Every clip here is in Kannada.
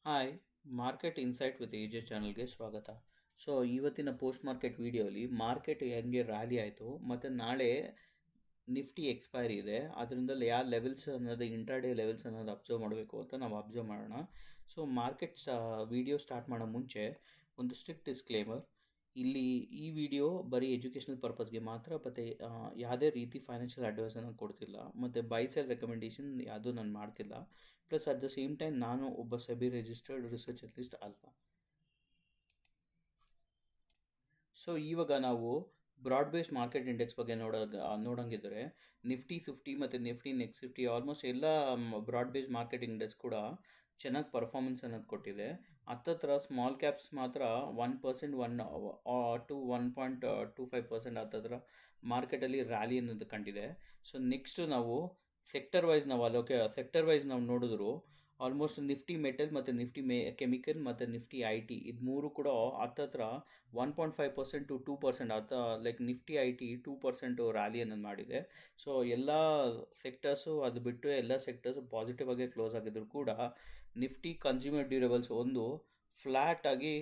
Hi, market insight with AJ ಚಾನಲ್ಗೆ ಸ್ವಾಗತ. ಸೊ ಇವತ್ತಿನ ಪೋಸ್ಟ್ ಮಾರ್ಕೆಟ್ ವಿಡಿಯೋಲಿ ಮಾರ್ಕೆಟ್ ಹೆಂಗೆ ರ್ಯಾಲಿ ಆಯಿತು ಮತ್ತು ನಾಳೆ ನಿಫ್ಟಿ ಎಕ್ಸ್ಪೈರಿ ಇದೆ, ಅದರಿಂದ ಯಾವ ಲೆವೆಲ್ಸ್ ಅನ್ನೋದು ಇಂಟ್ರಾಡೇ ಲೆವೆಲ್ಸ್ ಅನ್ನೋದು ಅಬ್ಸರ್ವ್ ಮಾಡಬೇಕು ಅಂತ ನಾವು ಅಬ್ಸರ್ವ್ ಮಾಡೋಣ. ಸೊ ಮಾರ್ಕೆಟ್ ವಿಡಿಯೋ ಸ್ಟಾರ್ಟ್ ಮಾಡೋ ಮುಂಚೆ ಒಂದು ಸ್ಟ್ರಿಕ್ಟ್ ಡಿಸ್ಕ್ಲೇಮರ್. ಇಲ್ಲಿ ಈ ವಿಡಿಯೋ ಬರೀ ಎಜುಕೇಷನಲ್ ಪರ್ಪಸ್ಗೆ ಮಾತ್ರ, ಮತ್ತು ಯಾವುದೇ ರೀತಿ ಫೈನಾನ್ಷಿಯಲ್ ಅಡ್ವೈಸನ್ನು ಕೊಡ್ತಿಲ್ಲ, ಮತ್ತು ಬೈ ಸೆಲ್ ರೆಕಮೆಂಡೇಷನ್ ಯಾವುದೂ ನಾನು ಮಾಡ್ತಿಲ್ಲ. Plus at the same time ನಾನು ಒಬ್ಬ ಸೆಬಿ ರಿಜಿಸ್ಟರ್ಡ್ ರಿಸರ್ಚ್ ಅನಲಿಸ್ಟ್ ಅಲ್ಲ. ಸೊ ಇವಾಗ ನಾವು ಬ್ರಾಡ್ ಬೇಸ್ಡ್ ಮಾರ್ಕೆಟ್ ಇಂಡೆಕ್ಸ್ ಬಗ್ಗೆ ನೋಡೋಂಗಿದ್ರೆ ನಿಫ್ಟಿ 50 ಮತ್ತು ನಿಫ್ಟಿ ನೆಕ್ಸ್ಟ್ 50 ಆಲ್ಮೋಸ್ಟ್ ಎಲ್ಲ ಬ್ರಾಡ್ ಬೇಸ್ಡ್ ಮಾರ್ಕೆಟ್ ಇಂಡೆಕ್ಸ್ ಕೂಡ ಚೆನ್ನಾಗಿ ಪರ್ಫಾರ್ಮೆನ್ಸ್ ಅನ್ನೋದು ಕೊಟ್ಟಿದೆ. ಹತ್ತತ್ರ ಸ್ಮಾಲ್ ಕ್ಯಾಪ್ಸ್ ಮಾತ್ರ 1% 1 to 1.25% ಹತ್ತತ್ರ ಮಾರ್ಕೆಟಲ್ಲಿ ರ್ಯಾಲಿ ಅನ್ನೋದು ಕಂಡಿದೆ. ಸೊ ನೆಕ್ಸ್ಟ್ ನಾವು ಸೆಕ್ಟರ್ ವೈಸ್ ನಾವು ನೋಡಿದ್ರು ಆಲ್ಮೋಸ್ಟ್ ನಿಫ್ಟಿ ಮೆಟಲ್ ಮತ್ತು ನಿಫ್ಟಿ ಕೆಮಿಕಲ್ ಮತ್ತು ನಿಫ್ಟಿ ಐ ಟಿ ಇದು ಮೂರು ಕೂಡ ಹತ್ತತ್ರ 1.5% to 2% like Nifty I T 2% rally ಅನ್ನೋದು ಮಾಡಿದೆ. ಸೊ ಎಲ್ಲ ಸೆಕ್ಟರ್ಸು ಅದು ಬಿಟ್ಟು ಎಲ್ಲ ಸೆಕ್ಟರ್ಸು ಪಾಸಿಟಿವ್ ಆಗಿ ಕ್ಲೋಸ್ ಆಗಿದ್ರು ಕೂಡ ನಿಫ್ಟಿ ಕನ್ಸ್ಯೂಮರ್ ಡ್ಯೂರೇಬಲ್ಸ್ ಒಂದು ಫ್ಲ್ಯಾಟ್ ಆಗಿ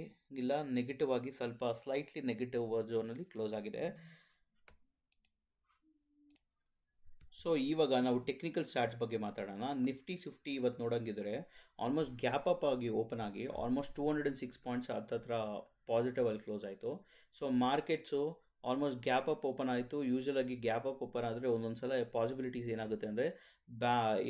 ಇಲ್ಲ ನೆಗೆಟಿವ್ ಆಗಿ ಸ್ವಲ್ಪ ಸ್ಲೈಟ್ಲಿ ನೆಗೆಟಿವ್ ಝೋನಲ್ಲಿ ಕ್ಲೋಸ್ ಆಗಿದೆ. ಸೊ ಇವಾಗ ನಾವು ಟೆಕ್ನಿಕಲ್ ಚಾರ್ಟ್ಸ್ ಬಗ್ಗೆ ಮಾತಾಡೋಣ. ನಿಫ್ಟಿ 50 ಇವತ್ತು ನೋಡೋಂಗಿದ್ರೆ ಆಲ್ಮೋಸ್ಟ್ ಗ್ಯಾಪ್ ಅಪ್ ಆಗಿ ಓಪನ್ ಆಗಿ ಆಲ್ಮೋಸ್ಟ್ 206 ಪಾಯಿಂಟ್ಸ್ ಹತ್ತತ್ರ ಪಾಸಿಟಿವ್ ಅಲ್ಲಿ ಕ್ಲೋಸ್ ಆಯಿತು. So markets almost gap up open ಆಯಿತು. ಯೂಶಲ್ ಆಗಿ ಗ್ಯಾಪ್ ಅಪ್ ಓಪನ್ ಆದರೆ ಒಂದೊಂದು ಸಲ ಪಾಸಿಬಿಲಿಟೀಸ್ ಏನಾಗುತ್ತೆ ಅಂದರೆ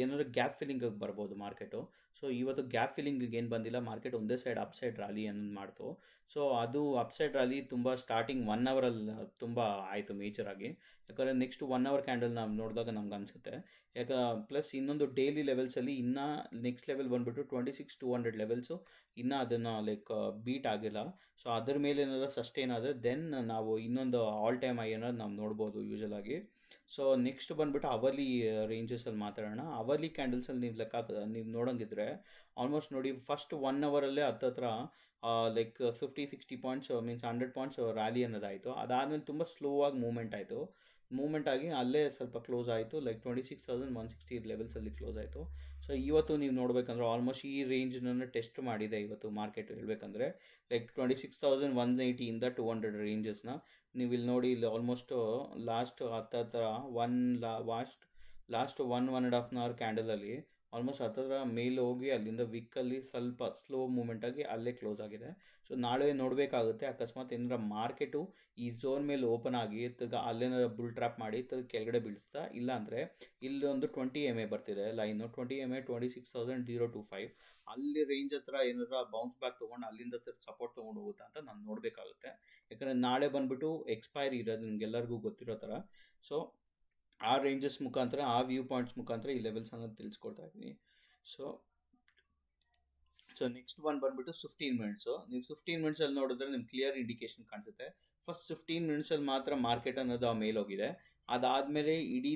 ಏನಾದರೂ ಗ್ಯಾಪ್ ಫಿಲ್ಲಿಂಗಿಗೆ ಬರ್ಬೋದು ಮಾರ್ಕೆಟು. ಸೊ ಇವತ್ತು ಗ್ಯಾಪ್ ಫಿಲ್ಲಿಂಗಿಗೆ ಏನು ಬಂದಿಲ್ಲ, ಮಾರ್ಕೆಟ್ ಒಂದೇ ಸೈಡ್ ಅಪ್ಸೈಡ್ ರ್ಯಾಲಿ ಅನ್ನೋದು ಮಾಡ್ತು. ಸೊ ಅದು ಅಪ್ಸೈಡ್ ರ್ಯಾಲಿ ತುಂಬ ಸ್ಟಾರ್ಟಿಂಗ್ 1 ಅವರಲ್ಲಿ ತುಂಬ ಆಯಿತು ಮೇಜರ್ ಆಗಿ. ಯಾಕಂದರೆ ನೆಕ್ಸ್ಟ್ 1 ಅವರ್ ಕ್ಯಾಂಡಲ್ ನಾವು ನೋಡಿದಾಗ ನಮ್ಗೆ ಅನಿಸುತ್ತೆ. ಪ್ಲಸ್ ಇನ್ನೊಂದು ಡೈಲಿ ಲೆವೆಲ್ಸಲ್ಲಿ ಇನ್ನೂ ನೆಕ್ಸ್ಟ್ ಲೆವೆಲ್ ಬಂದುಬಿಟ್ಟು 26,200 ಲೆವೆಲ್ಸು ಇನ್ನೂ ಅದನ್ನು ಲೈಕ್ ಬೀಟ್ ಆಗಿಲ್ಲ. ಸೊ ಅದ್ರ ಮೇಲೆ ಏನಾದರೂ ಸಸ್ಟೈನ್ ಆದರೆ ದೆನ್ ನಾವು ಇನ್ನೊಂದು ಆಲ್ ಟೈಮ್ ಹೈ ಅನ್ನೋದು ನಾವು ನೋಡ್ಬೋದು ಯೂಶಲ್ ಆಗಿ. ಸೊ ನೆಕ್ಸ್ಟ್ ಬಂದುಬಿಟ್ಟು ಅವರ್ಲಿ ರೇಂಜಸಲ್ಲಿ ಮಾತಾಡೋಣ. ಅವರ್ಲಿ ಕ್ಯಾಂಡಲ್ಸಲ್ಲಿ ನೀವು ನೀವು ನೋಡೋಂಗಿದ್ರೆ ಆಲ್ಮೋಸ್ಟ್ ನೋಡಿ ಫಸ್ಟ್ 1 ಅವರಲ್ಲೇ ಹತ್ತತ್ರ like 50-60 points means 100 points rally ಅನ್ನೋದಾಯಿತು. ಅದಾದಮೇಲೆ ತುಂಬ ಸ್ಲೋ ಆಗಿ ಮೂವ್ಮೆಂಟ್ ಆಗಿ ಅಲ್ಲೇ ಸ್ವಲ್ಪ ಕ್ಲೋಸ್ ಆಯಿತು, ಲೈಕ್ 26,160 ಲೆವೆಲ್ಸಲ್ಲಿ ಕ್ಲೋಸ್ ಆಯಿತು. ಸೊ ಇವತ್ತು ನೀವು ನೋಡಬೇಕಂದ್ರೆ ಆಲ್ಮೋಸ್ಟ್ ಈ ರೇಂಜ್ನನ್ನು ಟೆಸ್ಟ್ ಮಾಡಿದೆ ಇವತ್ತು ಮಾರ್ಕೆಟ್ ಹೇಳ್ಬೇಕಂದ್ರೆ, ಲೈಕ್ 26,180 200 ರೇಂಜಸ್ನ ನೀವು ಇಲ್ಲಿ ನೋಡಿ. ಇಲ್ಲಿ ಆಲ್ಮೋಸ್ಟ್ ಲಾಸ್ಟ್ ಹತ್ತತ್ರ ಲಾಸ್ಟ್ 1.5 ಕ್ಯಾಂಡಲಲ್ಲಿ ಆಲ್ಮೋಸ್ಟ್ ಹತ್ತತ್ರ ಮೇಲೆ ಹೋಗಿ ಅಲ್ಲಿಂದ ವಿಕ್ಕಲ್ಲಿ ಸ್ವಲ್ಪ ಸ್ಲೋ ಮೂಮೆಂಟ್ ಆಗಿ ಅಲ್ಲೇ ಕ್ಲೋಸ್ ಆಗಿದೆ. ಸೊ ನಾಳೆ ನೋಡಬೇಕಾಗುತ್ತೆ, ಅಕಸ್ಮಾತ್ ಏನಾರ ಮಾರ್ಕೆಟು ಈ ಝೋನ್ ಮೇಲೆ ಓಪನ್ ಆಗಿ ಅಲ್ಲೇನಾರ ಬುಲ್ ಟ್ರ್ಯಾಪ್ ಮಾಡಿ ಕೆಳಗಡೆ ಬೀಳಿಸ್ತಾ, ಇಲ್ಲಾಂದರೆ ಇಲ್ಲೊಂದು 20 MA ಬರ್ತಿದೆ ಲೈನು, 20 MA 26,025 ಅಲ್ಲಿ ರೇಂಜ್ ಹತ್ರ ಏನಾರ ಬೌನ್ಸ್ ಬ್ಯಾಕ್ ತೊಗೊಂಡು ಅಲ್ಲಿಂದ ಸಪೋರ್ಟ್ ತೊಗೊಂಡು ಹೋಗುತ್ತಾ ಅಂತ ನಾನು ನೋಡಬೇಕಾಗುತ್ತೆ. ಯಾಕಂದರೆ ನಾಳೆ ಬಂದುಬಿಟ್ಟು ಎಕ್ಸ್ಪೈರಿ ಇರೋದು ನಿಮ್ಗೆಲ್ಲರಿಗೂ ಗೊತ್ತಿರೋ ಥರ. ಸೊ ಆ ರೇಂಜಸ್ ಮುಖಾಂತರ, ಆ ವ್ಯೂ ಪಾಯಿಂಟ್ಸ್ ಮುಖಾಂತರ ಈ ಲೆವೆಲ್ಸ್ ಅನ್ನೋದು ತಿಳಿಸ್ಕೊಡ್ತಾ ಇದ್ದೀನಿ. ಸೊ ನೆಕ್ಸ್ಟ್ ಒನ್ ಬಂದುಬಿಟ್ಟು 15 ಮಿನಿಟ್ಸು. ನೀವು 15 ಮಿನಿಟ್ಸಲ್ಲಿ ನೋಡಿದ್ರೆ ನಿಮ್ಗೆ ಕ್ಲಿಯರ್ ಇಂಡಿಕೇಶನ್ ಕಾಣಿಸುತ್ತೆ. ಫಸ್ಟ್ 15 ಮಿನಿಟ್ಸಲ್ಲಿ ಮಾತ್ರ ಮಾರ್ಕೆಟ್ ಅನ್ನೋದು ಮೇಲೋಗಿದೆ. ಅದಾದಮೇಲೆ ಇಡೀ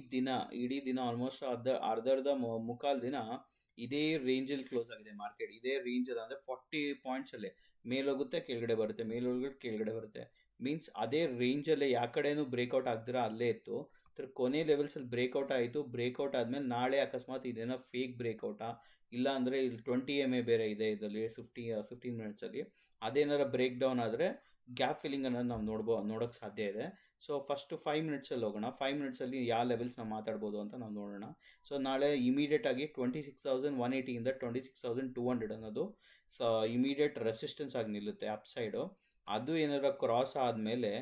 ದಿನ ಆಲ್ಮೋಸ್ಟ್ ಅರ್ಧರ್ಧ ಮುಕ್ಕಾಲು ದಿನ ಇದೇ ರೇಂಜಲ್ಲಿ ಕ್ಲೋಸ್ ಆಗಿದೆ ಮಾರ್ಕೆಟ್. ಇದೇ ರೇಂಜಲ್ಲಿ ಅಂದರೆ 40 ಪಾಯಿಂಟ್ಸಲ್ಲೇ ಮೇಲೋಗುತ್ತೆ, ಕೆಳಗಡೆ ಬರುತ್ತೆ, ಮೇಲೋಗುತ್ತೆ, ಕೆಳಗಡೆ ಬರುತ್ತೆ. ಮೀನ್ಸ್ ಅದೇ ರೇಂಜಲ್ಲೇ ಯಾವ ಕಡೆಯೂ ಬ್ರೇಕ್ಔಟ್ ಆಗ್ದಿರ ಅಲ್ಲೇ ಇತ್ತು. ಕೊನೆ ಲೆವೆಲ್ಸಲ್ಲಿ ಬ್ರೇಕ್ಔಟ್ ಆಯಿತು. ಬ್ರೇಕ್ಔಟ್ ಆದಮೇಲೆ ನಾಳೆ ಅಕಸ್ಮಾತ್ ಇದೇನೋ ಫೇಕ್ ಬ್ರೇಕ್ಔಟಾ, ಇಲ್ಲ ಅಂದರೆ ಇಲ್ಲಿ 20 MA ಬೇರೆ ಇದೆ ಇದರಲ್ಲಿ 15 ಮಿನಿಟ್ಸಲ್ಲಿ, ಅದೇನಾರ ಬ್ರೇಕ್ ಡೌನ್ ಆದರೆ ಗ್ಯಾಪ್ ಫಿಲ್ಲಿಂಗ್ ಅನ್ನೋದು ನಾವು ನೋಡೋಕ್ಕೆ ಸಾಧ್ಯ ಇದೆ. ಸೊ ಫಸ್ಟ್ 5 ಮಿನಿಟ್ಸಲ್ಲಿ ಹೋಗೋಣ. 5 ಮಿನಿಟ್ಸಲ್ಲಿ ಯಾವ ಲೆವೆಲ್ಸ್ ನಾವು ಮಾತಾಡ್ಬೋದು ಅಂತ ನಾವು ನೋಡೋಣ. ಸೊ ನಾಳೆ ಇಮಿಡಿಯೇಟಾಗಿ 26,180 26,200 ಅನ್ನೋದು ಇಮಿಡಿಯೇಟ್ ರೆಸಿಸ್ಟೆನ್ಸ್ ಆಗಿ ನಿಲ್ಲುತ್ತೆ ಅಪ್ಸೈಡು. ಅದು ಏನಾರ ಕ್ರಾಸ್ ಆದಮೇಲೆ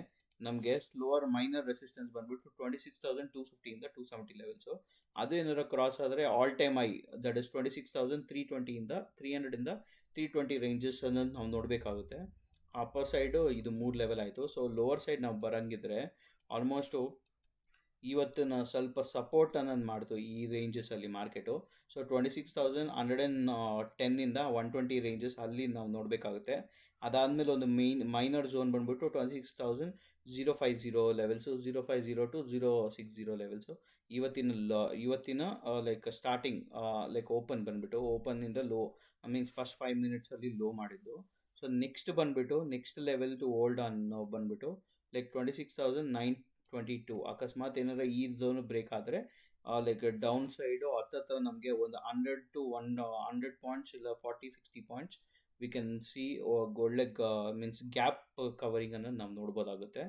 ನಮಗೆ ಸ್ಲೋವರ್ ಮೈನರ್ ರೆಸಿಸ್ಟೆನ್ಸ್ ಬಂದುಬಿಟ್ಟು 26,250 270 ಲೆವೆಲ್ಸು. ಅದು ಏನಾರ ಕ್ರಾಸ್ ಆದರೆ all time high, that is 26,320 300 320 ranges ಅನ್ನೋದು ನಾವು ನೋಡಬೇಕಾಗುತ್ತೆ. ಅಪ್ಪರ್ ಸೈಡು ಇದು 3 ಲೆವೆಲ್ ಆಯಿತು. ಸೊ ಲೋವರ್ ಸೈಡ್ ನಾವು ಬರೋಂಗಿದ್ರೆ ಆಲ್ಮೋಸ್ಟು ಇವತ್ತು ಸ್ವಲ್ಪ ಸಪೋರ್ಟ್ ಅನ್ನೋದು ಮಾಡ್ತು ಈ ರೇಂಜಸಲ್ಲಿ ಮಾರ್ಕೆಟು. ಸೊ 26,110 120 ರೇಂಜಸ್ ಅಲ್ಲಿ ನಾವು ನೋಡಬೇಕಾಗುತ್ತೆ. ಅದಾದಮೇಲೆ ಒಂದು ಮೈನರ್ ಝೋನ್ ಬಂದುಬಿಟ್ಟು 26,050 ಲೆವೆಲ್ಸು, 050 to 060 ಲೆವೆಲ್ಸು. ಇವತ್ತಿನ ಲೈಕ್ ಸ್ಟಾರ್ಟಿಂಗ್ ಲೈಕ್ ಓಪನ್ ಬಂದುಬಿಟ್ಟು ಓಪನ್ನಿಂದ ಲೋ, ಮೀನ್ಸ್ ಫಸ್ಟ್ 5 ಮಿನಿಟ್ಸಲ್ಲಿ ಲೋ ಮಾಡಿದ್ದು. So next next level to hold on ಬಂದುಬಿಟ್ಟು ಲೈಕ್ 26,922. ಅಕಸ್ಮಾತ್ ಏನಾರ ಈ ಝೋನ್ ಬ್ರೇಕ್ ಆದರೆ ಲೈಕ್ ಡೌನ್ ಸೈಡು ಹತ್ತತ್ರ ನಮಗೆ ಒಂದು 100 ಪಾಯಿಂಟ್ಸ್ ಇಲ್ಲ 40-60 ಪಾಯಿಂಟ್ಸ್ ವಿ ಕ್ಯಾನ್ ಸಿ ಒಳ್ಳೆ ಮೀನ್ಸ್ ಗ್ಯಾಪ್ ಕವರಿಂಗ್ ಅನ್ನು ನಾವು ನೋಡ್ಬೋದಾಗುತ್ತೆ.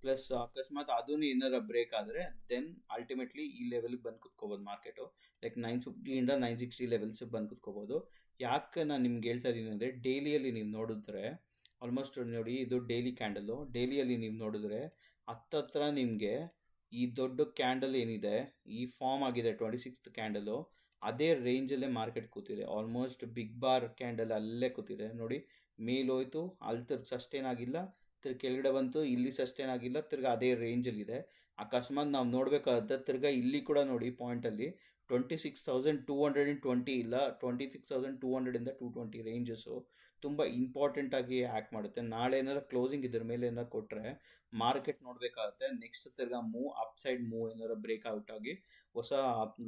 ಪ್ಲಸ್ ಅಕಸ್ಮಾತ್ ಅದೂ ಏನಾರ ಬ್ರೇಕ್ ಆದರೆ ದೆನ್ ಅಲ್ಟಿಮೇಟ್ಲಿ ಈ ಲೆವೆಲ್ಗೆ ಬಂದು ಕುತ್ಕೋಬೋದು ಮಾರ್ಕೆಟು. ಲೈಕ್ 950 960 ಲೆವೆಲ್ಸ್ ಬಂದು ಕುತ್ಕೋಬೋದು. ಯಾಕೆ ನಾನು ನಿಮ್ಗೆ ಹೇಳ್ತಾ ಇದ್ದೀನಿ ಅಂದರೆ, ಡೈಲಿಯಲ್ಲಿ ನೀವು ನೋಡಿದ್ರೆ ಆಲ್ಮೋಸ್ಟ್ ನೋಡಿ, ಇದು ಡೈಲಿ ಕ್ಯಾಂಡಲು. ಡೈಲಿಯಲ್ಲಿ ನೀವು ನೋಡಿದ್ರೆ ಹತ್ತತ್ರ ನಿಮಗೆ ಈ ದೊಡ್ಡ ಕ್ಯಾಂಡಲ್ ಏನಿದೆ, ಈ ಫಾರ್ಮ್ ಆಗಿದೆ 26th ಕ್ಯಾಂಡಲು, ಅದೇ ರೇಂಜಲ್ಲೇ ಮಾರ್ಕೆಟ್ ಕೂತಿದೆ. ಆಲ್ಮೋಸ್ಟ್ ಬಿಗ್ ಬಾರ್ ಕ್ಯಾಂಡಲ್ ಅಲ್ಲೇ ಕೂತಿದೆ ನೋಡಿ. ಮೇಲೋಯ್ತು, ಅಲ್ಲಿ ತಿರ್ಗಿ ಸಸ್ಟೇನ್ ಆಗಿಲ್ಲ, ತಿರ್ಗಿ ಕೆಳಗಡೆ ಬಂತು, ಇಲ್ಲಿ ಸಸ್ಟೇನ್ ಆಗಿಲ್ಲ, ತಿರ್ಗಿ ಅದೇ ರೇಂಜಲ್ಲಿದೆ. ಅಕಸ್ಮಾತ್ ನಾವು ನೋಡಬೇಕಾದ್ರೆ ತಿರ್ಗಿ ಇಲ್ಲಿ ಕೂಡ ನೋಡಿ ಪಾಯಿಂಟಲ್ಲಿ 26,220 ಇಲ್ಲ 26,200 220 ರೇಂಜಸ್ಸು ತುಂಬ ಇಂಪಾರ್ಟೆಂಟಾಗಿ ಆ್ಯಕ್ಟ್ ಮಾಡುತ್ತೆ. ನಾಳೆ ಏನಾರು ಕ್ಲೋಸಿಂಗ್ ಇದ್ರ ಮೇಲೆ ಏನಾರು ಕೊಟ್ಟರೆ ಮಾರ್ಕೆಟ್ ನೋಡಬೇಕಾಗುತ್ತೆ. ನೆಕ್ಸ್ಟ್ ತಿರ್ಗಾ ಮೂವ್ ಅಪ್ ಸೈಡ್ ಮೂವ್ ಏನಾರು ಬ್ರೇಕ್ಔಟ್ ಆಗಿ ಹೊಸ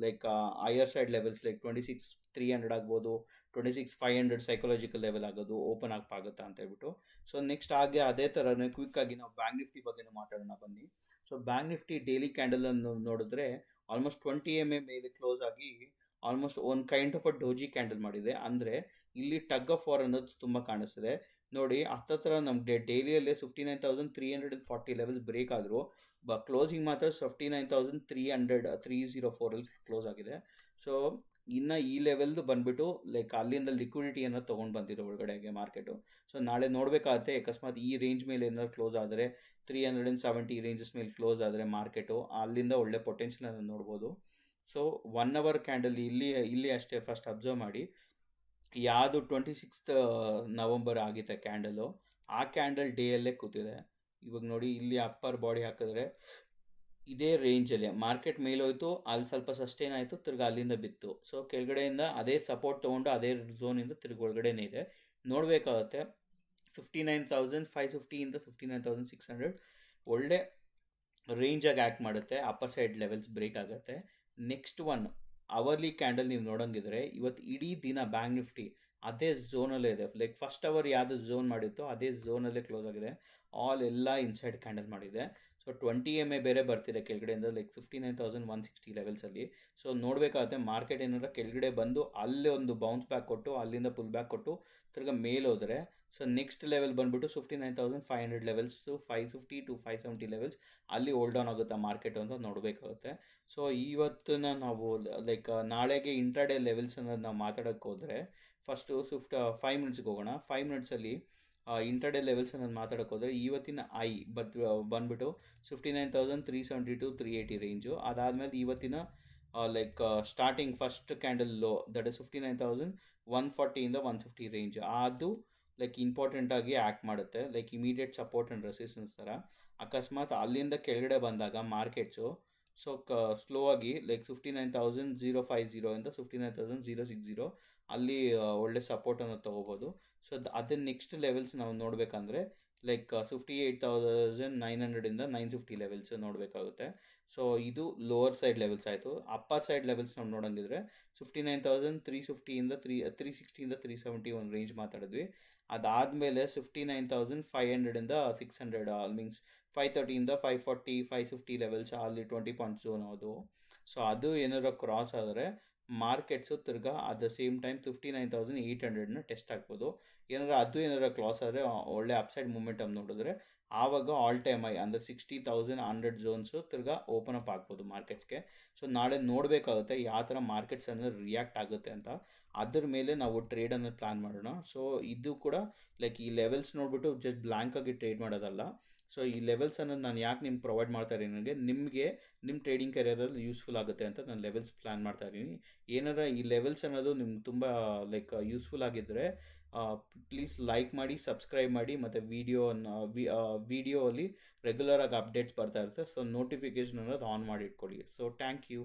like higher side levels like 26,300 ಆಗ್ಬೋದು, 26,500 ಸೈಕಾಲಜಿಕಲ್ ಲೆವೆಲ್ ಆಗೋದು ಓಪನ್ ಆಗುತ್ತಾ ಅಂತ ಹೇಳ್ಬಿಟ್ಟು. ಸೊ ನೆಕ್ಸ್ಟ್ ಹಾಗೆ ಅದೇ ಥರನೇ ಕ್ವಿಕ್ಕಾಗಿ ನಾವು ಬ್ಯಾಂಕ್ ನಿಫ್ಟಿ ಬಗ್ಗೆನೂ ಮಾತಾಡೋಣ ಬನ್ನಿ. ಸೊ ಬ್ಯಾಂಕ್ ನಿಫ್ಟಿ ಡೈಲಿ ಕ್ಯಾಂಡಲನ್ನು ನೋಡಿದ್ರೆ ಆಲ್ಮೋಸ್ಟ್ 20 ಮೇಲೆ ಕ್ಲೋಸ್ ಆಗಿ ಆಲ್ಮೋಸ್ಟ್ ಒಂದು kind of a doji candle ಮಾಡಿದೆ. ಅಂದರೆ ಇಲ್ಲಿ ಟಗ್ ಆಫ್ ವಾರ್ ಅನ್ನೋದು ತುಂಬ ಕಾಣಿಸ್ತಿದೆ ನೋಡಿ. ಹತ್ತತ್ರ ನಮಗೆ ಡೈಲಿಯಲ್ಲೇ 59,340 ಲೆವೆಲ್ಸ್ ಬ್ರೇಕ್ ಆದರೂ ಕ್ಲೋಸಿಂಗ್ ಮಾತ್ರ 59,304 ಕ್ಲೋಸ್ ಆಗಿದೆ. ಸೊ ಇನ್ನು ಈ ಲೆವೆಲ್ದು ಬಂದುಬಿಟ್ಟು ಲೈಕ್ ಅಲ್ಲಿಂದ ಲಿಕ್ವಿಡಿಟಿಯನ್ನು ತೊಗೊಂಡು ಬಂದಿರೋ ಒಳಗಡೆಗೆ ಮಾರ್ಕೆಟು. ಸೊ ನಾಳೆ ನೋಡಬೇಕಾಗತ್ತೆ, ಅಕಸ್ಮಾತ್ ಈ ರೇಂಜ್ ಮೇಲೆ ಏನಾದ್ರು ಕ್ಲೋಸ್ ಆದರೆ 370 ರೇಂಜಸ್ ಮೇಲೆ ಕ್ಲೋಸ್ ಆದರೆ ಮಾರ್ಕೆಟು ಅಲ್ಲಿಂದ ಒಳ್ಳೆ ಪೊಟೆನ್ಷಿಯಲನ್ನು ನೋಡ್ಬೋದು. ಸೊ 1 ಅವರ್ ಕ್ಯಾಂಡಲ್ ಇಲ್ಲಿ ಅಷ್ಟೇ ಫಸ್ಟ್ ಅಬ್ಸರ್ವ್ ಮಾಡಿ, ಯಾವುದು 26th ನವಂಬರ್ ಆಗಿದೆ ಕ್ಯಾಂಡಲು, ಆ ಕ್ಯಾಂಡಲ್ ಡೇಯಲ್ಲೇ ಕೂತಿದೆ. ಇವಾಗ ನೋಡಿ, ಇಲ್ಲಿ ಅಪ್ಪರ್ ಬಾಡಿ ಹಾಕಿದ್ರೆ ಇದೇ ರೇಂಜಲ್ಲಿ ಮಾರ್ಕೆಟ್ ಮೇಲೋಯ್ತು, ಅಲ್ಲಿ ಸ್ವಲ್ಪ ಸಸ್ಟೇನ್ ಆಯಿತು, ತಿರ್ಗಿ ಅಲ್ಲಿಂದ ಬಿತ್ತು. ಸೊ ಕೆಳಗಡೆಯಿಂದ ಅದೇ ಸಪೋರ್ಟ್ ತೊಗೊಂಡು ಅದೇ ಝೋನಿಂದ ತಿರ್ಗಿ ಒಳಗಡೆನೇ ಇದೆ. ನೋಡಬೇಕಾಗುತ್ತೆ 59,550 ಇಂದ 59,600 ಒಳ್ಳೆ ರೇಂಜಾಗಿ ಆ್ಯಕ್ಟ್ ಮಾಡುತ್ತೆ. ಅಪ್ಪರ್ ಸೈಡ್ ಲೆವೆಲ್ಸ್ ಬ್ರೇಕ್ ಆಗುತ್ತೆ. ನೆಕ್ಸ್ಟ್ ಒನ್ ಅವರ್ಲಿ ಕ್ಯಾಂಡಲ್ ನೀವು ನೋಡೋಂಗಿದ್ರೆ ಇವತ್ತು ಇಡೀ ದಿನ ಬ್ಯಾಂಕ್ ನಿಫ್ಟಿ ಅದೇ ಝೋನಲ್ಲೇ ಇದೆ. ಲೈಕ್ ಫಸ್ಟ್ ಅವರ್ ಯಾವುದು ಝೋನ್ ಮಾಡಿತ್ತು ಅದೇ ಝೋನಲ್ಲೇ ಕ್ಲೋಸ್ ಆಗಿದೆ. ಆಲ್ ಎಲ್ಲ ಇನ್ಸೈಡ್ ಕ್ಯಾಂಡಲ್ ಮಾಡಿದೆ. ಸೊ 20 ಬೇರೆ ಬರ್ತಿದೆ ಕೆಳಗಡೆಯಿಂದ ಲೈಕ್ 59,160 ಲೆವೆಲ್ಸಲ್ಲಿ. ಸೊ ನೋಡಬೇಕಾಗುತ್ತೆ ಮಾರ್ಕೆಟ್ ಏನಾರ ಕೆಳಗಡೆ ಬಂದು ಅಲ್ಲೇ ಒಂದು ಬೌನ್ಸ್ ಬ್ಯಾಕ್ ಕೊಟ್ಟು ಅಲ್ಲಿಂದ ಪುಲ್ ಬ್ಯಾಕ್ ಕೊಟ್ಟು ತಿರ್ಗಿ ಮೇಲೋದ್ರೆ ಸೊ ನೆಕ್ಸ್ಟ್ ಲೆವೆಲ್ ಬಂದುಬಿಟ್ಟು 59,500 ಲೆವೆಲ್ಸು 550 to 570 ಲೆವೆಲ್ಸ್ ಅಲ್ಲಿ ಹೋಲ್ಡ್ ಆನ್ ಆಗುತ್ತಾ ಮಾರ್ಕೆಟ್ ಅಂತ ನೋಡಬೇಕಾಗುತ್ತೆ. ಸೊ ಇವತ್ತಿನ ನಾವು ಲೈಕ್ ನಾಳೆಗೆ ಇಂಟ್ರಾಡೇ ಲೆವೆಲ್ಸ್ ಅನ್ನೋದು ನಾವು ಮಾತಾಡೋಕ್ಕೆ ಹೋದರೆ ಫಸ್ಟು 5 ಮಿನಿಟ್ಸ್ಗೆ ಹೋಗೋಣ. 5 ಮಿನಿಟ್ಸಲ್ಲಿ ಇಂಟ್ರಾಡೇ ಲೆವೆಲ್ಸ್ ಅನ್ನೋದು ಮಾತಾಡೋಕ್ಕೆ ಹೋದರೆ ಇವತ್ತಿನ ಬಂದುಬಿಟ್ಟು 59,370 to 380 ರೇಂಜು. ಅದಾದಮೇಲೆ ಇವತ್ತಿನ like starting first candle low that is 59,140 ಇಂದ 150 ರೇಂಜ್. ಅದು ಲೈಕ್ ಇಂಪಾರ್ಟೆಂಟಾಗಿ ಆ್ಯಕ್ಟ್ ಮಾಡುತ್ತೆ, like immediate support and resistance ಥರ. ಅಕಸ್ಮಾತ್ ಅಲ್ಲಿಂದ ಕೆಳಗಡೆ ಬಂದಾಗ ಮಾರ್ಕೆಟ್ಸು ಸೊ ಸ್ಲೋ ಆಗಿ ಲೈಕ್ 59,050 ಇಂದ 59,060 ಅಲ್ಲಿ ಒಳ್ಳೆ ಸಪೋರ್ಟನ್ನು ತೊಗೋಬೋದು. ಸೊ ಅದನ್ನ ನೆಕ್ಸ್ಟ್ ಲೆವೆಲ್ಸ್ ನಾವು ನೋಡಬೇಕಂದ್ರೆ ಲೈಕ್ 58,900 ಇಂದ 950 ಲೆವೆಲ್ಸ್ ನೋಡಬೇಕಾಗುತ್ತೆ. ಸೊ ಇದು ಲೋವರ್ ಸೈಡ್ ಲೆವೆಲ್ಸ್ ಆಯಿತು. ಅಪ್ಪರ್ ಸೈಡ್ ಲೆವೆಲ್ಸ್ ನಾವು ನೋಡೋಂಗಿದ್ರೆ 59,350 ಇಂದ 360 ಇಂದ 370 ಒಂದು ರೇಂಜ್ ಮಾತಾಡಿದ್ವಿ. ಅದಾದಮೇಲೆ 59,500 ಇಂದ 600 ಮೀನ್ಸ್ 530 ಇಂದ 540 550 ಲೆವೆಲ್ಸ್ ಅಲ್ಲಿ 20 ಪಾಯಿಂಟ್ಸ್ ಝೋನ್ ಅದು. ಸೊ ಅದು ಏನಾದ್ರು ಕ್ರಾಸ್ ಆದರೆ ಮಾರ್ಕೆಟ್ಸು ತಿರ್ಗಾ ಅಟ್ ದ ಸೇಮ್ ಟೈಮ್ 59,800ನ ಟೆಸ್ಟ್ ಆಗ್ಬೋದು. ಏನಾರು ಕ್ಲಾಸ್ ಆದರೆ ಒಳ್ಳೆ ಅಪ್ಸೈಡ್ ಮೂಮೆಂಟಮ್ ನೋಡಿದ್ರೆ ಆವಾಗ ಆಲ್ ಟೈಮ್ ಹೈ ಅಂದರೆ 60,100 ಝೋನ್ಸು ತಿರ್ಗಾ ಓಪನ್ ಅಪ್ ಆಗ್ಬೋದು ಮಾರ್ಕೆಟ್ಸ್ಗೆ. ಸೊ ನಾಳೆ ನೋಡಬೇಕಾಗುತ್ತೆ ಯಾವ ಥರ ಮಾರ್ಕೆಟ್ಸ್ ಅನ್ನೋದು ರಿಯಾಕ್ಟ್ ಆಗುತ್ತೆ ಅಂತ. ಅದ್ರ ಮೇಲೆ ನಾವು ಟ್ರೇಡನ್ನು ಪ್ಲ್ಯಾನ್ ಮಾಡೋಣ. ಸೊ ಇದು ಕೂಡ ಲೈಕ್ ಈ ಲೆವೆಲ್ಸ್ ನೋಡಿಬಿಟ್ಟು ಜಸ್ಟ್ ಬ್ಲ್ಯಾಂಕಾಗಿ ಟ್ರೇಡ್ ಮಾಡೋದಲ್ಲ. ಸೊ ಈ ಲೆವೆಲ್ಸ್ ಅನ್ನೋದು ನಾನು ಯಾಕೆ ನಿಮ್ಗೆ ಪ್ರೊವೈಡ್ ಮಾಡ್ತಾ ಇದ್ದೀನಿ ಅಂದರೆ ನಿಮಗೆ ನಿಮ್ಮ ಟ್ರೇಡಿಂಗ್ ಕೆರಿಯರಲ್ಲಿ ಯೂಸ್ಫುಲ್ ಆಗುತ್ತೆ ಅಂತ ನಾನು ಲೆವೆಲ್ಸ್ ಪ್ಲ್ಯಾನ್ ಮಾಡ್ತಾ ಇದ್ದೀನಿ. ಏನಾರ ಈ ಲೆವೆಲ್ಸ್ ಅನ್ನೋದು ನಿಮ್ಗೆ ತುಂಬ ಲೈಕ್ ಯೂಸ್ಫುಲ್ ಆಗಿದ್ದರೆ ಪ್ಲೀಸ್ ಲೈಕ್ ಮಾಡಿ, ಸಬ್ಸ್ಕ್ರೈಬ್ ಮಾಡಿ, ಮತ್ತು ವಿಡಿಯೋ ಅಲ್ಲಿ ರೆಗ್ಯುಲರಾಗಿ ಅಪ್ಡೇಟ್ಸ್ ಬರ್ತಾ ಇರುತ್ತೆ. ಸೊ ನೋಟಿಫಿಕೇಷನ್ ಅನ್ನೋದು ಆನ್ ಮಾಡಿ ಇಟ್ಕೊಳ್ಳಿ. So thank you.